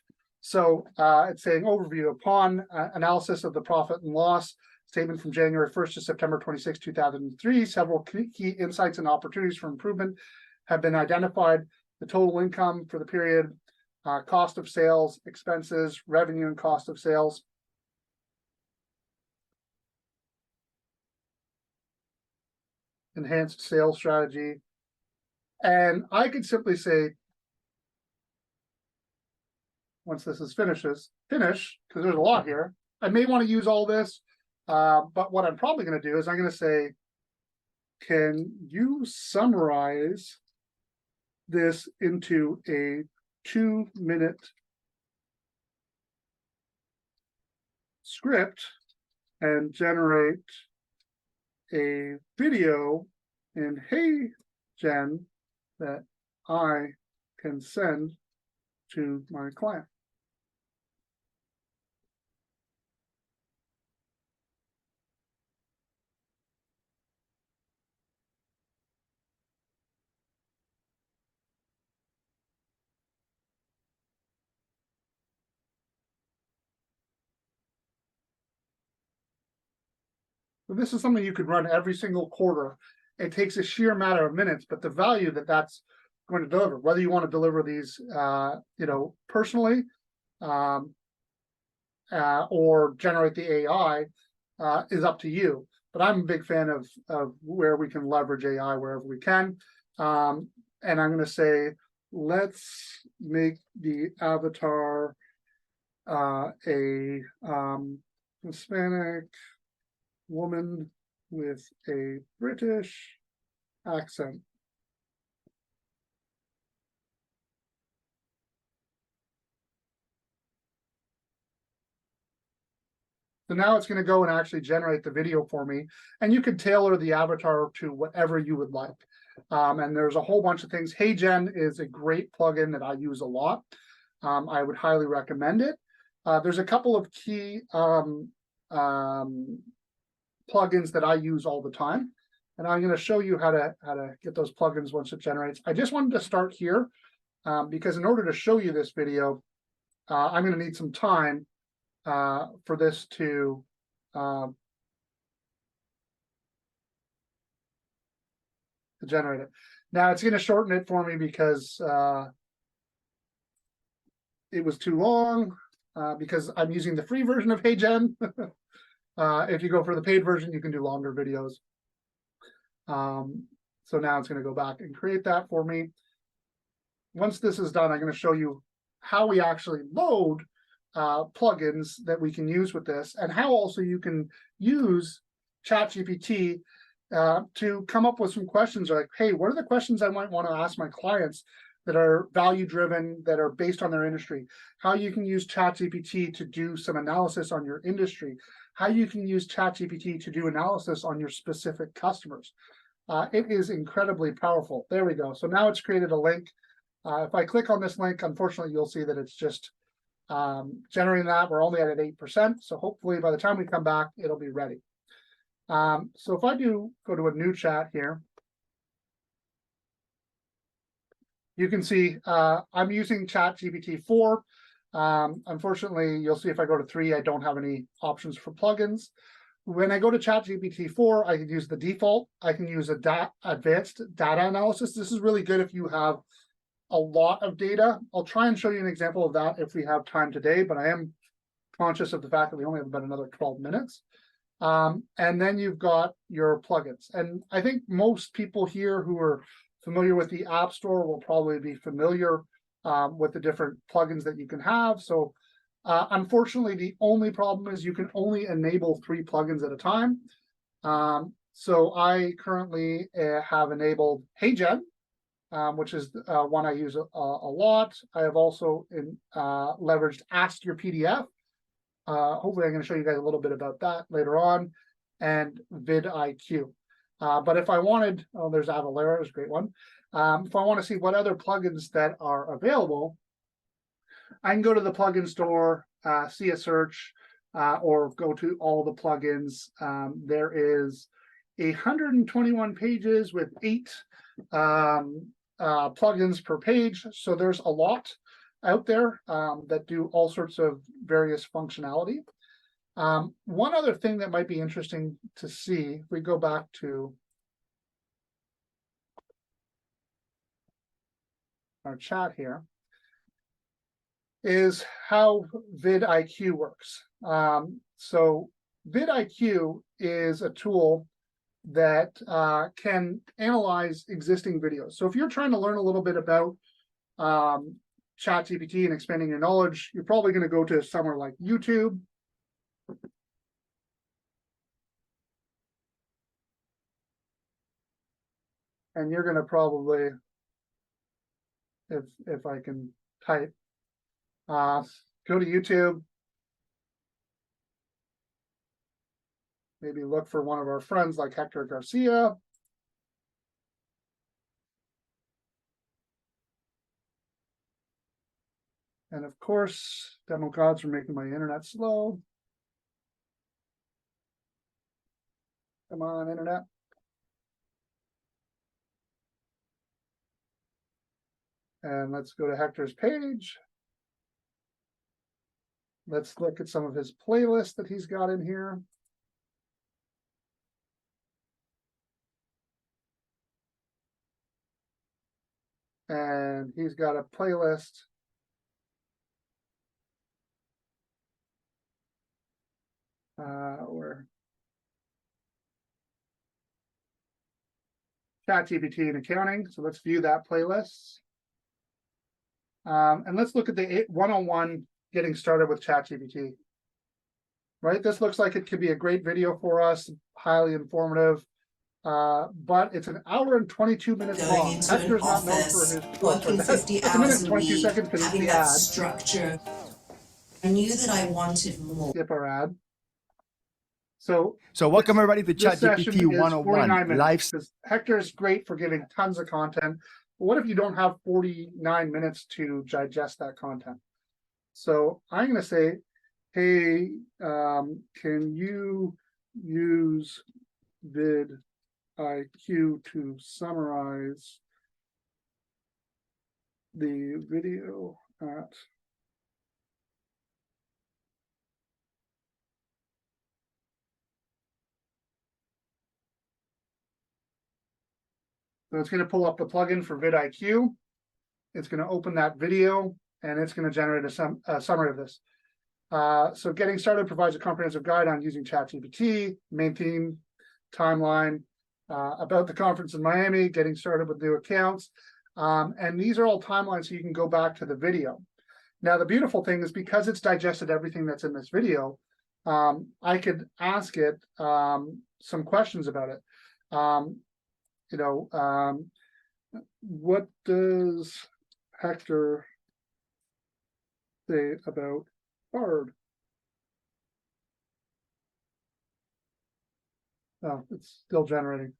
So it's saying overview upon analysis of the profit and loss statement from January 1st to September 26, 2003. Several key insights and opportunities for improvement have been identified. The total income for the period, cost of sales, expenses, revenue and cost of sales. Enhanced sales strategy. And I could simply say, once this is finish, because there's a lot here. I may want to use all this, but what I'm probably going to do is I'm going to say, can you summarize this into a 2-minute script and generate a video in HeyGen that I can send to my client. So this is something you could run every single quarter. It takes a sheer matter of minutes, but the value that that's going to deliver, whether you want to deliver these, personally, or generate the AI, is up to you. But I'm a big fan of where we can leverage AI wherever we can. And I'm going to say, let's make the avatar a Hispanic woman with a British accent. So now it's going to go and actually generate the video for me, and you can tailor the avatar to whatever you would like. And there's a whole bunch of things. HeyGen is a great plugin that I use a lot. I would highly recommend it. There's a couple of key plugins that I use all the time, and I'm going to show you how to get those plugins once it generates. I just wanted to start here because in order to show you this video, I'm going to need some time for this to generate it. Now it's going to shorten it for me because it was too long, because I'm using the free version of HeyGen. If you go for the paid version, you can do longer videos. So now it's going to go back and create that for me. Once this is done, I'm going to show you how we actually load plugins that we can use with this, and how also you can use ChatGPT to come up with some questions like, hey, what are the questions I might want to ask my clients that are value driven, that are based on their industry? How you can use ChatGPT to do some analysis on your industry, how you can use ChatGPT to do analysis on your specific customers. It is incredibly powerful. There we go. So now it's created a link. If I click on this link, unfortunately, you'll see that it's just generating that. We're only at 8%. So hopefully by the time we come back, it'll be ready. So if I do go to a new chat here, you can see I'm using ChatGPT 4. Unfortunately, you'll see if I go to 3, I don't have any options for plugins. When I go to ChatGPT 4, I can use the default. I can use advanced data analysis. This is really good if you have a lot of data. I'll try and show you an example of that if we have time today, but I am conscious of the fact that we only have about another 12 minutes. And then you've got your plugins. And I think most people here who are familiar with the App Store will probably be familiar with the different plugins that you can have. So unfortunately, the only problem is you can only enable 3 plugins at a time. So I currently have enabled HeyGen, which is one I use a lot. I have also leveraged Ask Your PDF. Hopefully I'm going to show you guys a little bit about that later on, and vidIQ. But if I wanted, oh, there's Avalara, is a great one. If I want to see what other plugins that are available, I can go to the plugin store, see a search, or go to all the plugins. There is 121 pages with 8 plugins per page. So there's a lot out there that do all sorts of various functionality. One other thing that might be interesting to see, if we go back to our chat here, is how vidIQ works. So vidIQ is a tool that can analyze existing videos. So if you're trying to learn a little bit about ChatGPT and expanding your knowledge, you're probably going to go to somewhere like YouTube. And you're going to probably, if I can type, go to YouTube, maybe look for one of our friends like Hector Garcia. And of course, demo gods are making my internet slow. Come on, internet. And let's go to Hector's page. Let's look at some of his playlists that he's got in here. and he's got a playlist. Where ChatGPT and accounting. So let's view that playlist. And let's look at the 101 getting started with ChatGPT. Right, this looks like it could be a great video for us, highly informative. But it's an hour and 22 minutes Going long. into an Hector's not known for office, his working 50 that's a minute hours and a 22 week, seconds because it's having the that ad. structure. I knew that I wanted more. Skip our ad. So welcome everybody to this session ChatGPT is 101 49 minutes. live. Because Hector's great for giving tons of content. But what if you don't have 49 minutes to digest that content? So I'm going to say, hey, can you use vidIQ to summarize the video at so it's going to pull up the plugin for vidIQ. It's going to open that video and it's going to generate a summary of this. So getting started provides a comprehensive guide on using ChatGPT, main theme, timeline, about the conference in Miami, getting started with new accounts. And these are all timelines so you can go back to the video. Now, the beautiful thing is because it's digested everything that's in this video, I could ask it some questions about it. What does Hector say about Bard? Oh, it's still generating.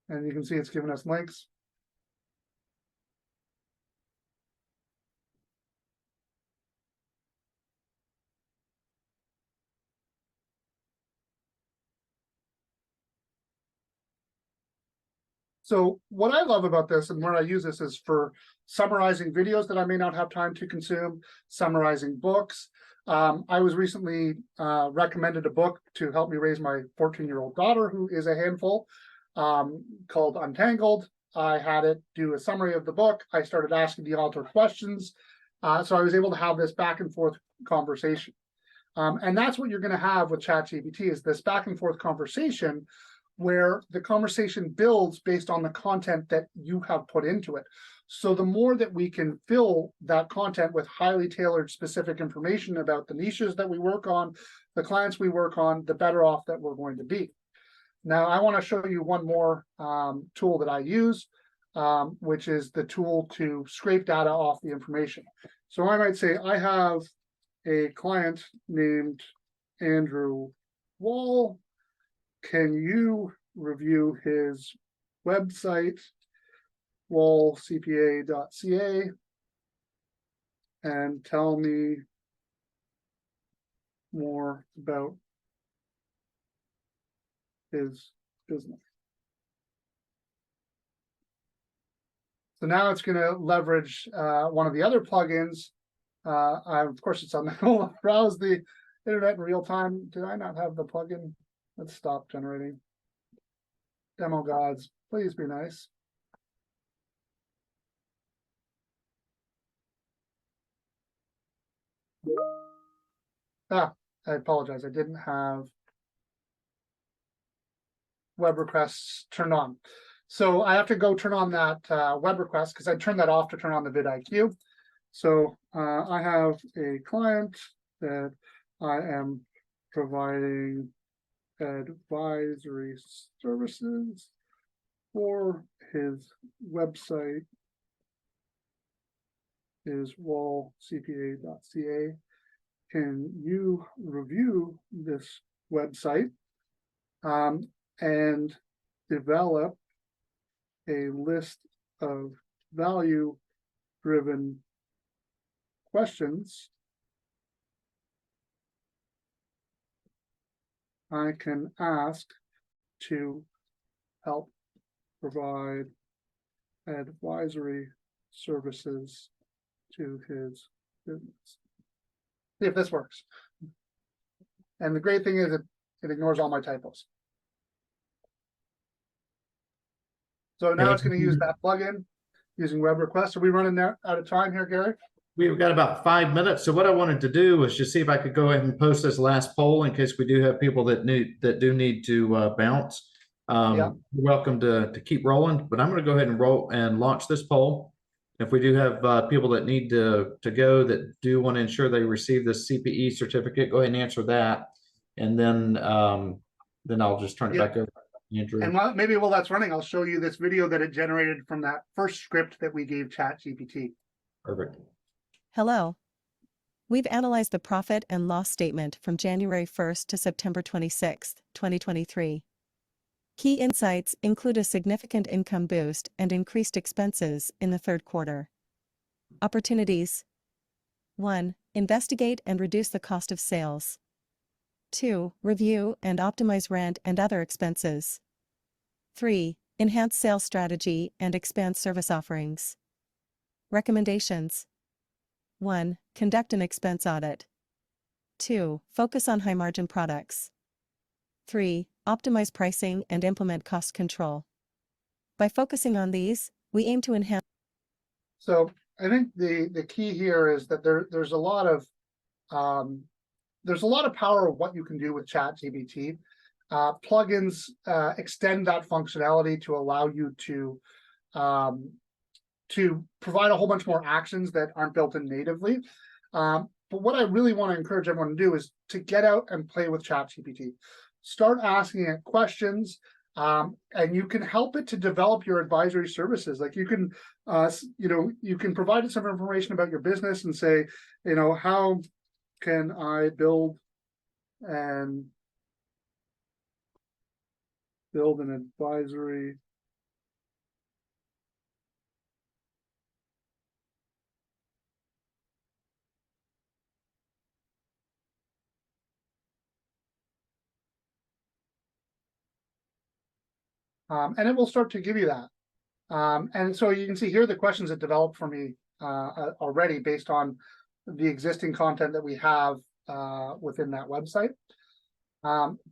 And you can see it's giving us links. So what I love about this and where I use this is for summarizing videos that I may not have time to consume, summarizing books. I was recently recommended a book to help me raise my 14-year-old daughter, who is a handful, called Untangled. I had it do a summary of the book. I started asking the author questions. So I was able to have this back and forth conversation. And that's what you're going to have with ChatGPT is this back and forth conversation where the conversation builds based on the content that you have put into it. So the more that we can fill that content with highly tailored specific information about the niches that we work on, the clients we work on, the better off that we're going to be. Now, I want to show you one more tool that I use, which is the tool to scrape data off the information. So I might say I have a client named Andrew Wall. Can you review his website, wallcpa.ca, and tell me more about his business? So now it's going to leverage one of the other plugins. Of course, it's on the browse the internet in real time. Did I not have the plugin? Let's stop generating. Demo gods, please be nice. I apologize. I didn't have web requests turned on. So I have to go turn on that web request because I turned that off to turn on the vidIQ. So I have a client that I am providing advisory services for. His website is wallcpa.ca. Can you review this website and develop a list of value-driven questions I can ask to help provide advisory services to his business? See if this works. And the great thing is it ignores all my typos. So now Yeah. it's going to use that plugin using web requests. Are we running out of time here, Gary? We've got about 5 minutes. So what I wanted to do was just see if I could go ahead and post this last poll in case we do have people that do need to bounce. Yeah. You're welcome to keep rolling, but I'm going to go ahead and roll and launch this poll. If we do have people that need to go that do want to ensure they receive this CPE certificate, go ahead and answer that, and then I'll just turn it back over to Andrew. And maybe while that's running, I'll show you this video that it generated from that first script that we gave ChatGPT. Perfect. Hello. We've analyzed the profit and loss statement from January 1st to September 26th, 2023. Key insights include a significant income boost and increased expenses in the third quarter. Opportunities: 1. Investigate and reduce the cost of sales. 2. Review and optimize rent and other expenses. 3. Enhance sales strategy and expand service offerings. Recommendations: 1. Conduct an expense audit. 2. Focus on high-margin products. 3. Optimize pricing and implement cost control. By focusing on these, we aim to enhance. So I think the key here is that there's a lot of power of what you can do with ChatGPT. Plugins extend that functionality to allow you to provide a whole bunch more actions that aren't built in natively. But what I really want to encourage everyone to do is to get out and play with ChatGPT. Start asking it questions, and you can help it to develop your advisory services. Like you can provide it some information about your business and say, how can I build an advisory and it will start to give you that. And so you can see here the questions it developed for me already based on the existing content that we have within that website.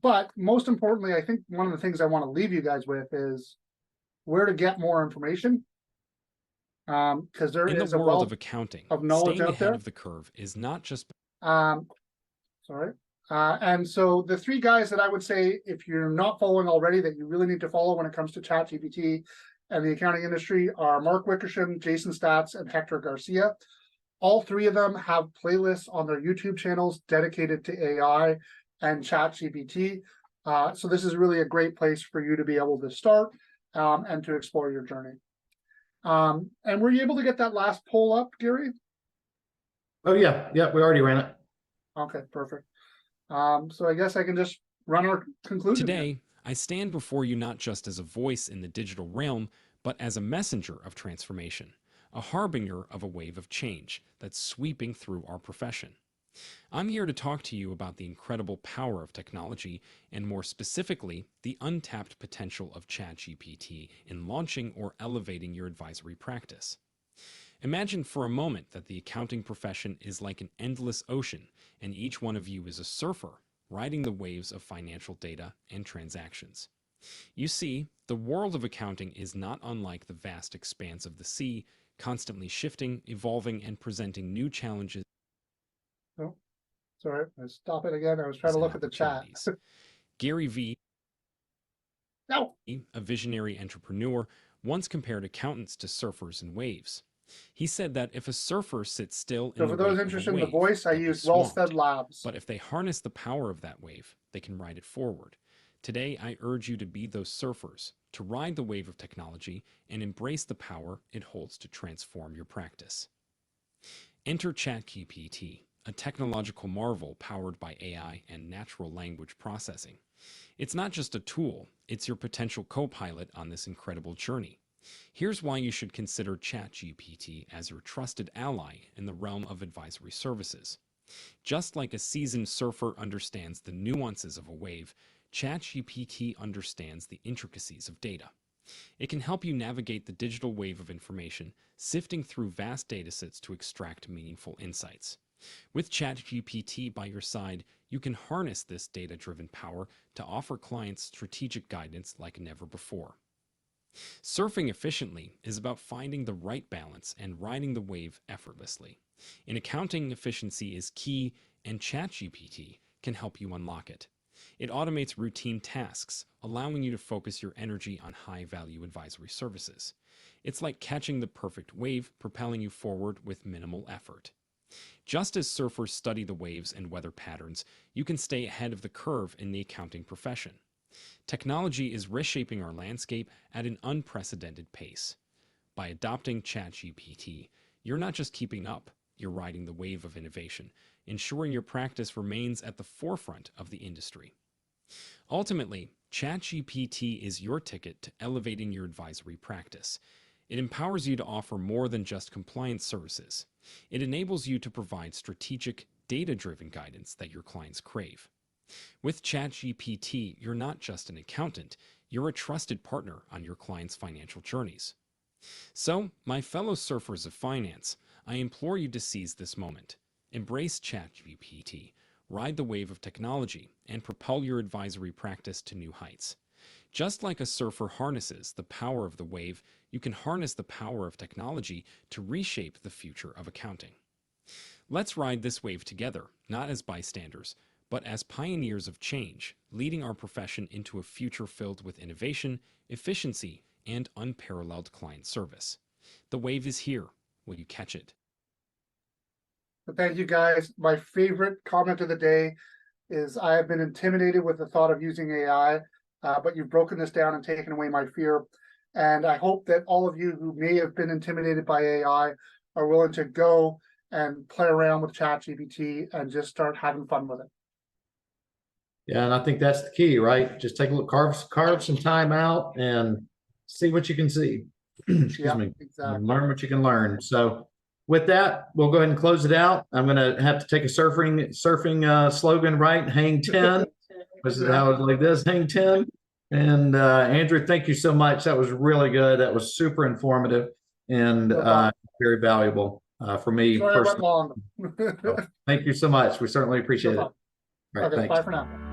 But most importantly, I think one of the things I want to leave you guys with is where to get more information. Because there is a world wealth of accounting, of knowledge staying out ahead there. of the curve is not just And so the three guys that I would say, if you're not following already, that you really need to follow when it comes to ChatGPT and the accounting industry are Mark Wickersham, Jason Statz, and Hector Garcia. All three of them have playlists on their YouTube channels dedicated to AI and ChatGPT. So this is really a great place for you to be able to start and to explore your journey. And were you able to get that last poll up, Gary? Oh yeah, we already ran it. Okay, perfect. So I guess I can just run our conclusion. Today, I stand before you not just as a voice in the digital realm, but as a messenger of transformation, a harbinger of a wave of change that's sweeping through our profession. I'm here to talk to you about the incredible power of technology, and more specifically, the untapped potential of ChatGPT in launching or elevating your advisory practice. Imagine for a moment that the accounting profession is like an endless ocean, and each one of you is a surfer riding the waves of financial data and transactions. You see, the world of accounting is not unlike the vast expanse of the sea, constantly shifting, evolving, and presenting new challenges. Oh, sorry, let's stop it again. I was trying to look at the chat. Gary Vee, no. a visionary entrepreneur, once compared accountants to surfers in waves. He said that if a surfer sits still in So for those interested in the voice, I used Wellstead Labs. But if they harness the power of that wave, they can ride it forward. Today, I urge you to be those surfers, to ride the wave of technology and embrace the power it holds to transform your practice. Enter ChatGPT, a technological marvel powered by AI and natural language processing. It's not just a tool, it's your potential co-pilot on this incredible journey. Here's why you should consider ChatGPT as your trusted ally in the realm of advisory services. Just like a seasoned surfer understands the nuances of a wave, ChatGPT understands the intricacies of data. It can help you navigate the digital wave of information, sifting through vast datasets to extract meaningful insights. With ChatGPT by your side, you can harness this data-driven power to offer clients strategic guidance like never before. Surfing efficiently is about finding the right balance and riding the wave effortlessly. In accounting, efficiency is key, and ChatGPT can help you unlock it. It automates routine tasks, allowing you to focus your energy on high-value advisory services. It's like catching the perfect wave, propelling you forward with minimal effort. Just as surfers study the waves and weather patterns, you can stay ahead of the curve in the accounting profession. Technology is reshaping our landscape at an unprecedented pace. By adopting ChatGPT, you're not just keeping up, you're riding the wave of innovation, ensuring your practice remains at the forefront of the industry. Ultimately, ChatGPT is your ticket to elevating your advisory practice. It empowers you to offer more than just compliance services. It enables you to provide strategic, data-driven guidance that your clients crave. With ChatGPT, you're not just an accountant, you're a trusted partner on your clients' financial journeys. So, my fellow surfers of finance, I implore you to seize this moment. Embrace ChatGPT, ride the wave of technology, and propel your advisory practice to new heights. Just like a surfer harnesses the power of the wave, you can harness the power of technology to reshape the future of accounting. Let's ride this wave together, not as bystanders, but as pioneers of change, leading our profession into a future filled with innovation, efficiency, and unparalleled client service. The wave is here. Will you catch it? Thank you, guys. My favorite comment of the day is I have been intimidated with the thought of using AI, but you've broken this down and taken away my fear. And I hope that all of you who may have been intimidated by AI are willing to go and play around with ChatGPT and just start having fun with it. Yeah, and I think that's the key, right? Just take a look, carve some time out and see what you can see. Excuse Yeah, me. exactly. Learn what you can learn. So with that, we'll go ahead and close it out. I'm going to have to take a surfing slogan, right? Hang 10. This is how it's like this, hang 10. And Andrew, thank you so much. That was really good. That was super informative and very valuable for me Sorry I went personally. long. So, thank you so much. We certainly appreciate it. All right, Okay, thanks. bye for now.